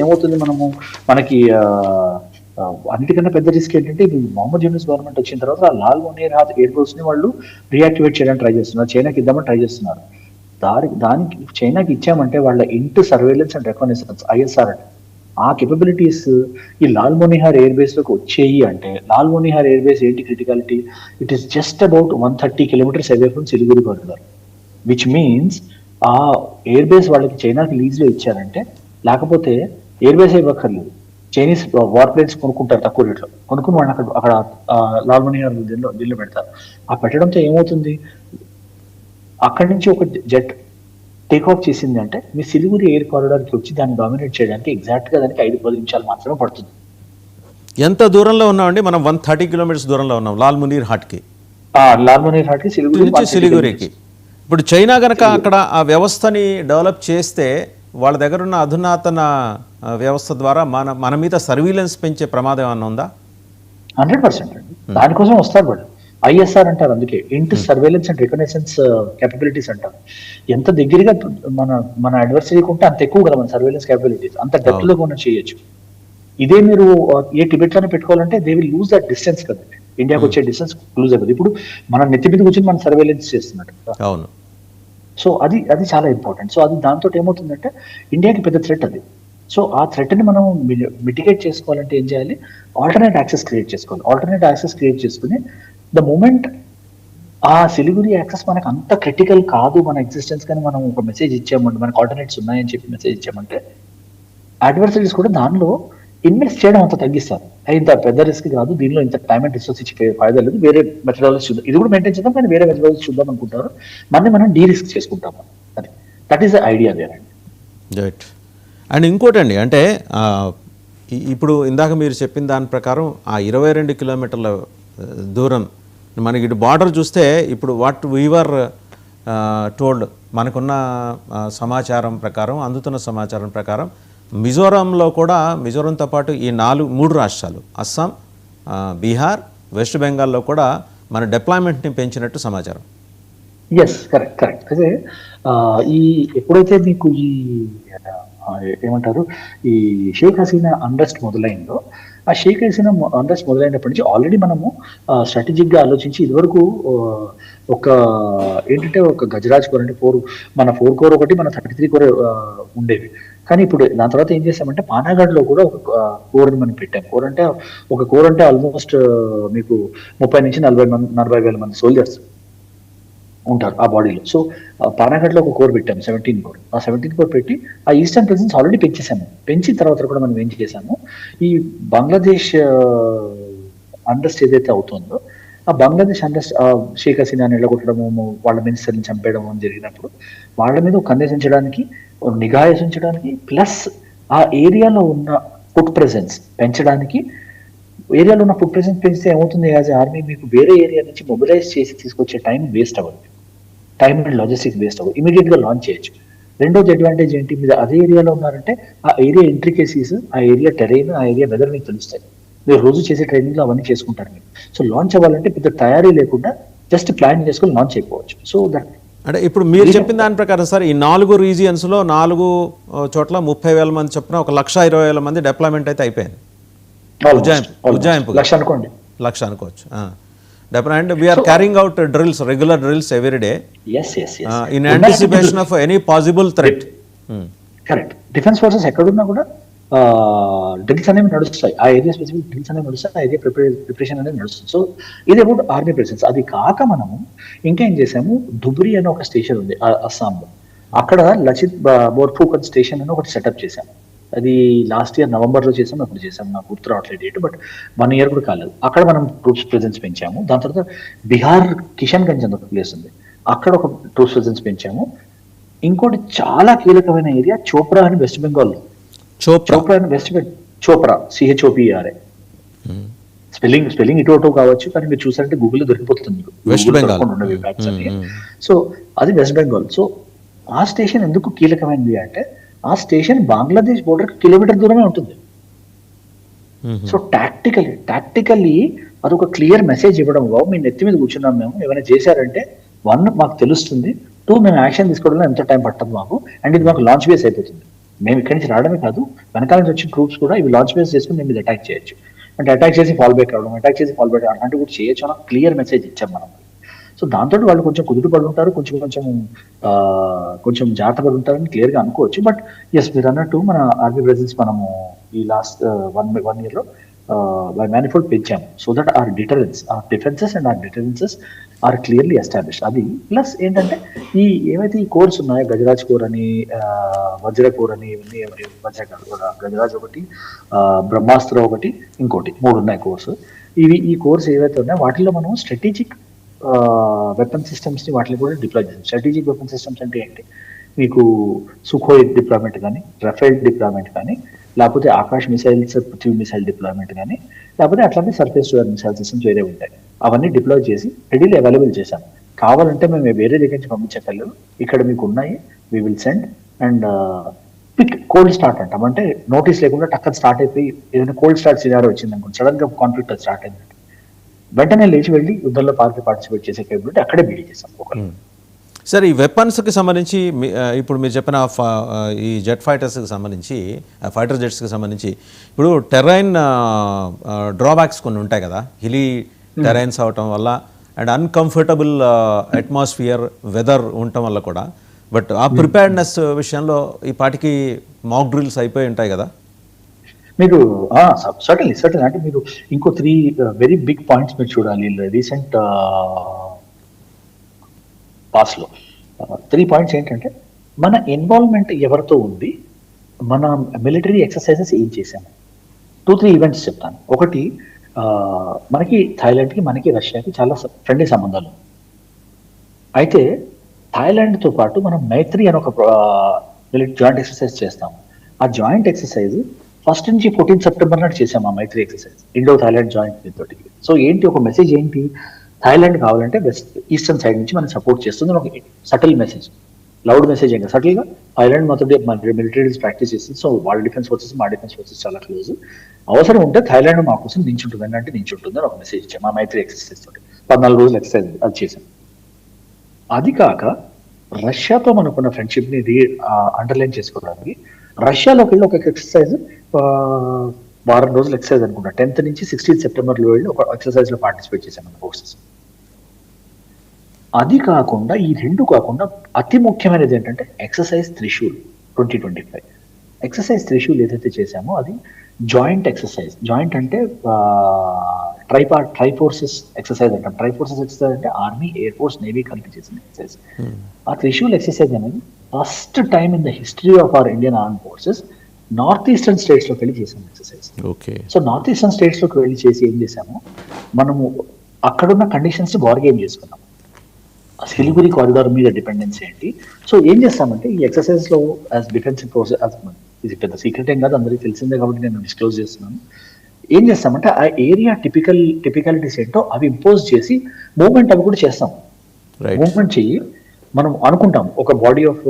ఏమవుతుంది మనకి అన్నిటికన్నా పెద్ద రిస్క్ ఏంటంటే ఇప్పుడు మొహమ్మద్ యూనిస్ గవర్నమెంట్ వచ్చిన తర్వాత ఆ లాల్ మునీర్ హాత్ ఎయిర్ ఫోర్స్ ని వాళ్ళు రియాక్టివేట్ చేయడానికి ట్రై చేస్తున్నారు, చైనాకి ఇద్దామని ట్రై చేస్తున్నారు. దానికి చైనాకి ఇచ్చామంటే వాళ్ళ into surveillance and recognitions ISR అంటే ఆ కెపబిలిటీస్ ఈ లాల్ మునిహార్ ఎయిర్ బేస్ లోకి వచ్చేయి అంటే, లాల్ మునిహార్ ఎయిర్ బేస్ ఏంటి criticality, it is just about 130 kilometres away from Siliguri corridor, which means ఆ ఎయిర్ బేస్ వాళ్ళకి చైనాకి లీజ్ లో ఇచ్చారంటే, లేకపోతే ఎయిర్ బేస్ ఇవ్వక్కర్లేదు, చైనీస్ వార్ ప్లేన్స్ కొనుక్కుంటారు తక్కువ రేట్లో, కొనుక్కుని వాళ్ళని అక్కడ లాల్ మునిహార్ ఢిల్లీలో పెడతారు. ఆ పెట్టడంతో ఏమవుతుంది, అక్కడి నుంచి ఒక జెట్ టేక్ ఆఫ్ చేసింది అంటే మీ సిలిగురి ఎయిర్ కారిడార్కి వచ్చి దాన్ని డామినేట్ చేయడానికి ఎగ్జాక్ట్ గా దానికి 5-10 నిమిషాలు మాత్రమే పడుతుంది. ఎంత దూరంలో ఉన్నామండి మనం? 130 కిలోమీటర్స్ దూరంలో ఉన్నాం లాల్ మునీర్ హాట్ కి సిలిగురికి. ఇప్పుడు చైనా గనక అక్కడ ఆ వ్యవస్థని డెవలప్ చేస్తే వాళ్ళ దగ్గర ఉన్న అధునాతన వ్యవస్థ ద్వారా మన మీద సర్వీలెన్స్ పెంచే ప్రమాదం ఏమన్నా ఉందా? 100% అండి. దానికోసం వస్తారు వాళ్ళు. ఐఎస్ఆర్ అంటారు, అందుకే into surveillance and recognitions capabilities అంటారు. ఎంత దగ్గరగా మన అడ్వర్సరీకి ఉంటే అంత ఎక్కువ కదా మన సర్వేలెన్స్ కేపబిలిటీస్, అంత డెప్త్ లో కూడా చేయొచ్చు. ఇదే మీరు ఏ టిబెట్ లోనే పెట్టుకోవాలంటే they will lose that distance కదండి, ఇండియాకి వచ్చే డిస్టెన్స్ లూజ్ అయిపోతుంది. ఇప్పుడు మన నెత్తి మీద కూర్చొని మనం సర్వేలెన్స్ చేస్తున్నట్టు. అవును. సో అది చాలా ఇంపార్టెంట్. సో అది దాంతో ఏమవుతుందంటే ఇండియాకి పెద్ద థ్రెట్ అది. సో ఆ థ్రెట్ ని మనం మిటిగేట్ చేసుకోవాలంటే ఏం చేయాలి, ఆల్టర్నేట్ యాక్సెస్ క్రియేట్ చేసుకోవాలి. ఆల్టర్నేట్ యాక్సెస్ క్రియేట్ చేసుకుని ద మూమెంట్ ఆ సిలిగురి యాక్సెస్ మనకు అంత క్రిటికల్ కాదు మన ఎగ్జిస్టెన్స్, కానీ మనం ఒక మెసేజ్ ఇచ్చామంటే, మనకు ఆల్టర్నేట్స్ ఉన్నాయని చెప్పి మెసేజ్ ఇచ్చామంటే అడ్వర్సరీస్ కూడా దానిలో ఇన్వెస్ట్ చేయడం అంత తగ్గిస్తారు. ఇంత పెద్ద రిస్క్ కాదు, దీనిలో ఇంత టైం అండ్ రిసోర్స్ ఇచ్చి ఫైదా లేదు, వేరే మెథడాలజీ చూద్దాం, ఇది కూడా మెయింటైన్ చేద్దాం కానీ వేరే మెథడాలజీ చూద్దాం అనుకుంటారు. మనం డీ రిస్క్ చేసుకుంటాం. అది that is the idea there అండి. రైట్. అండ్ ఇంకోటండి, అంటే ఇప్పుడు ఇందాక మీరు చెప్పిన దాని ప్రకారం ఆ 22 కిలోమీటర్ల దూరం మనకి ఇటు బార్డర్ చూస్తే, ఇప్పుడు వాట్ వీవర్ టోల్డ్ మనకున్న సమాచారం ప్రకారం, అందుతున్న సమాచారం ప్రకారం మిజోరంలో కూడా, మిజోరంతో పాటు ఈ 3 రాష్ట్రాలు అస్సాం, బీహార్, వెస్ట్ బెంగాల్లో కూడా మన డిప్లాయ్మెంట్ని పెంచినట్టు సమాచారం. Yes, correct. అదే ఎప్పుడైతే మీకు ఈ ఏమంటారు ఈ షేక్ హసీనా అన్రెస్ట్ మొదలైందో, ఆ షేక్ హసీనా అన్రెస్ట్ మొదలైనప్పటి నుంచి ఆల్రెడీ మనము స్ట్రాటజిక్ గా ఆలోచించి ఇదివరకు ఏంటంటే ఒక గజరాజ్ కోర్ అంటే 4 కోర్ ఒకటి, మన 33 కోర్ ఉండేవి. కానీ ఇప్పుడు దాని తర్వాత ఏం చేస్తామంటే పానాగఢ్ లో కూడా ఒక కోర్ని మనం పెట్టాం. కోర్ అంటే ఆల్మోస్ట్ మీకు 30 నుంచి 40 వేల మంది సోల్జర్స్ ఉంటారు ఆ బాడీలో. సో పానాగఢ్ లో ఒక కోర్ పెట్టాము, 17 కోర్. ఆ 17 కోర్ పెట్టి ఆ ఈస్టర్న్ ప్రెసెన్స్ ఆల్రెడీ పెంచేసాము. పెంచిన తర్వాత కూడా మనం ఏం చేసాము, ఈ బంగ్లాదేశ్ అండర్స్ట్ ఏదైతే అవుతుందో ఆ బంగ్లాదేశ్ అండర్స్ట్ షేక్ హసీనా నిలగొట్టడము, వాళ్ళ మినిస్టర్ని చంపేయడం జరిగినప్పుడు వాళ్ళ మీద కన్నేసించడానికి, నిఘాయించడానికి, ప్లస్ ఆ ఏరియాలో ఉన్న ఫుడ్ ప్రెసెన్స్ పెంచడానికి. ఏరియాలో ఉన్న ఫుడ్ ప్రెసెన్స్ పెంచితే ఏమవుతుంది, యాజ్ ఆర్మీ మీకు వేరే ఏరియా నుంచి మొబిలైజ్ చేసి తీసుకొచ్చే టైం వేస్ట్ అవ్వదు, టైం అండ్ లాజిస్టిక్స్ వేస్ట్ అవ్వదు, ఇమీడియట్ గా లాంచ్ చేయొచ్చు. రెండోది అడ్వాంటేజ్ ఏంటి, మీరు అదే ఏరియాలో ఉన్నారంటే ఆ ఏరియా ఇంట్రికేసీస్, ఆ ఏరియా టెరైన్, ఆ ఏరియా వెదర్ మీకు తెలుస్తాయి. మీరు రోజు చేసే ట్రైనింగ్ లో అవన్నీ చేసుకుంటారు మీరు. సో లాంచ్ అవ్వాలంటే పెద్ద తయారీ లేకుండా జస్ట్ ప్లాన్ చేసుకుని లాంచ్ అయిపోవచ్చు. సో దట్ అంటే ఇప్పుడు మీరు చెప్పిన దాని ప్రకారం సార్, ఈ 4 రీజియన్స్లో 4 చోట్ల 30,000 మంది చొప్పున 1,20,000 మంది డిప్లాయ్మెంట్ అయితే అయిపోయింది. ఉజ్జాయింపు 1,00,000 అనుకోవచ్చు. And we are carrying out drills, regular drills every day in anticipation of any possible threat. Correct. Defence forces ఎక్కడున్నా కూడా డ్రిల్స్ అనేవి నడుస్తాయి, ఆ ఏరియా స్పెసిఫిక్ డ్రిల్స్ అనేవి నడుస్తాయి, ఆ ఏరియా ప్రిపరేషన్ అనేది నడుస్తుంది. సో ఇది అబౌట్ ఆర్మీ ప్రెసెన్స్. అది కాక మనము ఇంకా ఏం చేసాము, ధుబ్రీ అనే ఒక స్టేషన్ ఉంది అస్సాంలో, అక్కడ లచిత్ బోర్ఫూకన్ స్టేషన్ అని ఒకటి సెటప్ చేశాము. అది లాస్ట్ ఇయర్ నవంబర్లో చేసాము, అప్పుడు చేసాము, నాకు గుర్తు రావట్లేదు డేట్, బట్ 1 ఇయర్ కూడా కాలేదు. అక్కడ మనం ట్రూప్స్ ప్రెసెన్స్ పెంచాము. దాని తర్వాత బీహార్ కిషన్ గంజ్ అని ఒక ప్లేస్ ఉంది, అక్కడ ఒక ట్రూప్స్ ప్రెసెన్స్ పెంచాము. ఇంకోటి చాలా కీలకమైన ఏరియా చోప్రా అని వెస్ట్ బెంగాల్లో. చోప్రా అని చోప్రా CHOPRA. స్పెల్లింగ్ ఇటు కావచ్చు, కానీ మీరు చూసారంటే గూగుల్లో దొరికిపోతుంది మీకు. సో అది వెస్ట్ బెంగాల్. సో ఆ స్టేషన్ ఎందుకు కీలకమైనది అంటే, ఆ స్టేషన్ బంగ్లాదేశ్ బోర్డర్ కిలోమీటర్ దూరమే ఉంటుంది. సో టాక్టికల్లీ అదొక క్లియర్ మెసేజ్ ఇవ్వడం, మీ నెత్తి మీద కూర్చున్నాం మేము, ఏమైనా చేశారంటే 1 మాకు తెలుస్తుంది, 2 మేము యాక్షన్ తీసుకోవడంలో ఎంత టైం పట్టదు మాకు, అండ్ ఇది మాకు లాంచ్ బేస్ అయిపోతుంది. మేము ఇక్కడి నుంచి రావడమే కాదు, వెనకాల నుంచి వచ్చిన ట్రూప్స్ కూడా ఇవి లాంచ్ బేస్ చేసుకుని మేము మీద అటాక్ చేయొచ్చు. అంటే అటాక్ చేసి ఫాల్ బ్యాక్ అవడం, అటాక్ చేసి ఫాల్ బ్యాక్ అలాంటివి కూడా చేయొచ్చు అన్న క్లియర్ మెసేజ్ ఇచ్చాం మనం. సో దాంతో వాళ్ళు కొంచెం కుదుట పడి ఉంటారు, కొంచెం జాగ్రత్త పడి ఉంటారని క్లియర్ గా అనుకోవచ్చు. బట్ ఎస్, మీరు అన్నట్టు మన ఆర్మీ ప్రెజెన్స్ మనము ఈ లాస్ట్ 1 year లో బై మ్యానిఫోల్డ్ పెంచాము. So that our deterrence, our defences and our deterrences are clearly establish. అది ప్లస్ ఏంటంటే ఈ ఏవైతే ఈ కోర్స్ ఉన్నాయో, గజరాజ్ కోర్ అని, వజ్ర కోర్ అని, ఇవన్నీ వజ్ర కూడా గజరాజ్ ఒకటి, బ్రహ్మాస్త్ర ఒకటి, ఇంకోటి 3 ఉన్నాయి కోర్సు. ఈ కోర్స్ ఏవైతే ఉన్నాయో వాటిలో మనం స్ట్రాటజిక్ వెపన్ సిస్టమ్స్ ని వాటిని కూడా డిప్లాయ్ చేస్తాం. స్ట్రాటజిక్ వెపన్ సిస్టమ్స్ అంటే ఏంటి, మీకు సుఖోయ్ డిప్లాయ్మెంట్ కానీ, రఫేల్ డిప్లాయ్మెంట్ కానీ, లేకపోతే Akash missiles, Prithvi missile deployment కానీ, లేకపోతే అట్లాంటి surface to air missile systems వేరే ఉంటాయి. అవన్నీ డిప్లాయ్ చేసి రెడీలీ అవైలబుల్ చేశాం. కావాలంటే మేము వేరే దగ్గర నుంచి పంపించగలరు, ఇక్కడ మీకు ఉన్నాయి, we will send. And pick cold start అంటాం, అంటే నోటీస్ లేకుండా టక్కన స్టార్ట్ అయిపోయి ఏదైనా కోల్డ్ స్టార్ట్ సినారో వచ్చింది అనుకోండి, సడన్ గా కాన్ఫ్లిక్ట్ స్టార్ట్ అయింది, వెంటనే లేచి వెళ్ళి యుద్ధంలో పార్టిసిపేట్ చేసే కేబిలిటీ అక్కడే బిల్డ్ చేశాం. సార్, ఈ వెపన్స్కి సంబంధించి ఇప్పుడు మీరు చెప్పిన ఈ జెట్ ఫైటర్స్కి సంబంధించి, ఫైటర్ జెట్స్కి సంబంధించి ఇప్పుడు టెరైన్ డ్రాబ్యాక్స్ కొన్ని ఉంటాయి కదా, హిలీ టెరైన్స్ అవటం వల్ల అండ్ అన్కంఫర్టబుల్ అట్మాస్ఫియర్, వెదర్ ఉండటం వల్ల కూడా. బట్ ఆ ప్రిపేర్డ్నెస్ విషయంలో ఈ పాటికి మాక్ డ్రిల్స్ అయిపోయి ఉంటాయి కదా. మీరు సర్టన్లీ అంటే మీరు ఇంకో 3 వెరీ బిగ్ పాయింట్స్ మీరు చూడాలి రీసెంట్ పాస్ లో. 3 పాయింట్స్ ఏంటంటే, మన ఇన్వాల్వ్మెంట్ ఎవరితో ఉంది, మన మిలిటరీ ఎక్సర్సైజెస్ ఏం చేశాము. 2-3 ఈవెంట్స్ చెప్తాను. ఒకటి, మనకి థాయిలాండ్కి, మనకి రష్యాకి చాలా ఫ్రెండ్లీ సంబంధాలు. అయితే థాయిలాండ్తో పాటు మనం మైత్రి అని ఒక జాయింట్ ఎక్సర్సైజ్ చేస్తాము. ఆ జాయింట్ ఎక్సర్సైజ్ 1 నుంచి 14 సెప్టెంబర్ నాడు చేసాము. ఆ మైత్రి ఎక్సర్సైజ్ ఇండో థాయిలాండ్ జాయింట్ తోటి. సో ఏంటి, ఒక మెసేజ్ ఏంటి, థాయిలాండ్ కావాలంటే ఈస్టర్న్ సైడ్ నుంచి మనం సపోర్ట్ చేస్తుంది ఒక సటిల్ మెసేజ్, లౌడ్ మెసేజ్. ఇంకా సటిల్ గా థాయిలాండ్ మాతో మన మిలిటరీ ప్రాక్టీస్ చేస్తుంది. సో వాళ్ళ డిఫెన్స్ ఫోర్సెస్, మా డిఫెన్స్ ఫోర్సెస్ చాలా క్లోజ్. అవసరం ఉంటే థాయిలాండ్ మా కోసం నించుంటుంది అంటే నించుంటుంది అని ఒక మెసేజ్ ఇచ్చాం. మా మైత్రి ఎక్సర్సైజ్ తోటి 14 రోజులు ఎక్సర్సైజ్ అది చేసాం. అది కాక రష్యాతో మనకున్న ఫ్రెండ్షిప్ ని అండర్లైన్ చేసుకోవడానికి రష్యాలోకి వెళ్ళి ఒక ఎక్సర్సైజ్, 10 రోజులు ఎక్సర్సైజ్ అనుకుంటా, 10th నుంచి 16th సెప్టెంబర్లో వెళ్ళి ఒక ఎక్సర్సైజ్ లో పార్టిసిపేట్ చేశాం మన ఫోర్సెస్. అది కాకుండా, ఈ 2 కాకుండా అతి ముఖ్యమైనది ఏంటంటే ఎక్సర్సైజ్ త్రిశూల్ 2025. ఎక్సర్సైజ్ త్రిశూల్ ఏదైతే చేశామో అది జాయింట్ ఎక్సర్సైజ్. జాయింట్ అంటే ట్రై ఫోర్సెస్ ఎక్సర్సైజ్ అంటాం. ట్రై ఫోర్సెస్ ఎక్సర్సైజ్ అంటే ఆర్మీ, ఎయిర్ ఫోర్స్, నేవీ కలిపి చేసిన ఎక్సర్సైజ్. ఆ త్రిశూల్ ఎక్సర్సైజ్ అనేది first time in the history of our Indian arm forces north eastern states లోకి వెళ్ళి చేసాం exercise. So north eastern states లోకి వెళ్ళి చేసి ఏం చేసాము, మనము అక్కడున్న కండిషన్స్ ని బార్గెయిన్ చేసుకున్నాం. సిలిగురి కారిడార్ మీద డిపెండెన్స్ ఏంటి. సో ఏం చేస్తామంటే ఈ ఎక్సర్సైజ్ లో యాజ్ డిఫెన్సివ్ ఫోర్సెస్, ఇది పెద్ద సీక్రెట్ ఏం కాదు, అందరికీ తెలిసిందే కాబట్టి నేను డిస్క్లోజ్ చేస్తున్నాను. ఏం చేస్తామంటే ఆ ఏరియా టిపికాలిటీస్ ఏంటో అవి ఇంపోజ్ చేసి మూవ్మెంట్ అవి కూడా చేస్తాం. మూవ్మెంట్ చెయ్యి, మనం అనుకుంటాం ఒక బాడీ ఆఫ్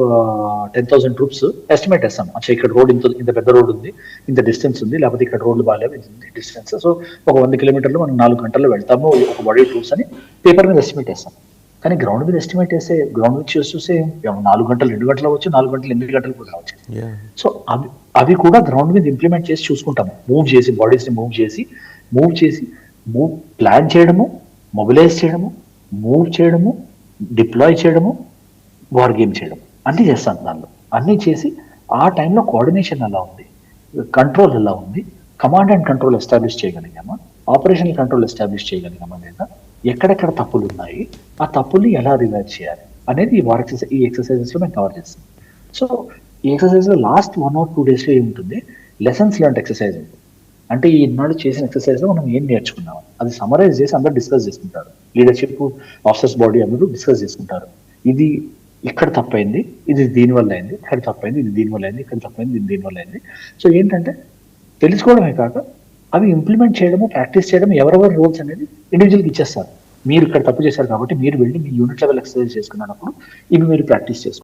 10,000 ట్రూప్స్ ఎస్టిమేట్ వేస్తాం. అచ్చా, ఇక్కడ రోడ్ ఇంత పెద్ద రోడ్ ఉంది, ఇంత డిస్టెన్స్ ఉంది, లేకపోతే ఇక్కడ రోడ్లు బాగాలేవు, ఇంత డిస్టెన్స్. సో ఒక 100 కిలోమీటర్లు మనం 4 గంటల్లో వెళ్తాము ఒక బాడీ ట్రూప్స్ అని పేపర్ మీద ఎస్టిమేట్ వేస్తాం. కానీ గ్రౌండ్ మీద ఎస్టిమేట్ వేస్తే, గ్రౌండ్ మీద చూస్తే 4 గంటలు 2 గంటలు అవ్వచ్చు, 4 గంటలు 8 గంటలు కూడా రావచ్చు. సో అవి కూడా గ్రౌండ్ మీద ఇంప్లిమెంట్ చేసి చూసుకుంటాము. మూవ్ చేసి, బాడీస్ ని మూవ్ చేసి ప్లాన్ చేయడము, మొబిలైజ్ చేయడము, మూవ్ చేయడము, డిప్లాయ్ చేయడము, వార్ గేమ్ చేయడం అన్నీ చేస్తాను. దానిలో అన్నీ చేసి ఆ టైంలో కోఆర్డినేషన్ ఎలా ఉంది, కంట్రోల్ ఎలా ఉంది, కమాండ్ అండ్ కంట్రోల్ ఎస్టాబ్లిష్ చేయగలిగామా, ఆపరేషనల్ కంట్రోల్ ఎస్టాబ్లిష్ చేయగలిగామా, లేదా ఎక్కడెక్కడ తప్పులు ఉన్నాయి, ఆ తప్పుల్ని ఎలా రివైజ్ చేయాలి అనేది ఈ ఎక్సర్సైజెస్ లో మేము కవర్ చేస్తాం. సో ఈ ఎక్సర్సైజ్ లో లాస్ట్ 1 or 2 days లో ఏముంటుంది, లెసన్స్ లెర్న్డ్ ఎక్సర్సైజ్ ఉంటుంది. అంటే ఈ నాడు చేసిన ఎక్సర్సైజ్ లో మనం ఏం నేర్చుకున్నాం అది సమరైజ్ చేసి అందరూ డిస్కస్ చేసుకుంటారు. లీడర్షిప్, ఆఫీసర్స్ బాడీ అందరూ డిస్కస్ చేసుకుంటారు. ఇది ఇక్కడ తప్పైంది, ఇది దీనివల్ల అయింది, ఇక్కడ తప్పైంది, ఇది దీనివల్ల అయింది, ఇక్కడ తప్పైంది, ఇది దీనివల్ల అయింది. సో ఏంటంటే తెలుసుకోవడమే కాక అవి ఇంప్లిమెంట్ చేయడము, ప్రాక్టీస్ చేయడం, ఎవరెవరి రోల్స్ అనేది ఇండివిజువల్గా ఇచ్చేస్తారు. మీరు ఇక్కడ తప్పు చేశారు కాబట్టి మీరు వెళ్ళి మీ యూనిట్ లెవెల్ ఎక్సర్సైజ్ చేసుకున్నప్పుడు ఇవి మీరు ప్రాక్టీస్ చేసుకోండి.